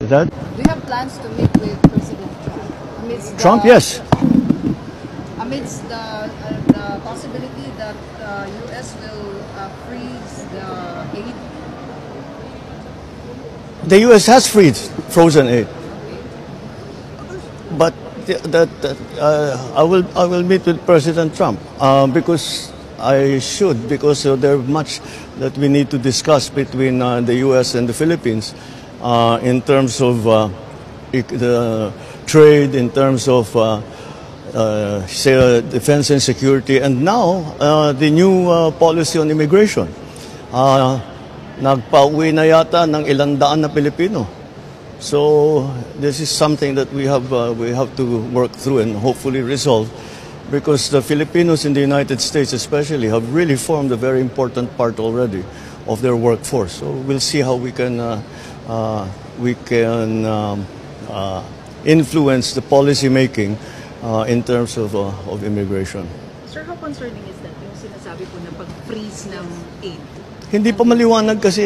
That Do you have plans to meet with President Trump? Amidst Trump, yes. Amidst the possibility that U.S. will freeze the aid. The U.S. has frozen aid, but I will meet with President Trump because I should, because there is much that we need to discuss between the U.S. and the Philippines in terms of the trade, in terms of defense and security, and now the new policy on immigration. Nagpauwi na yata ng 100 na Pilipino. So this is something that we have to work through and hopefully resolve, because the Filipinos in the United States especially have really formed a very important part already of their workforce. So we'll see how we can influence the policy making in terms of immigration. Sir, how concerning is that yung sinasabi po na pag-freeze ng aid? Hindi pa maliwanag kasi.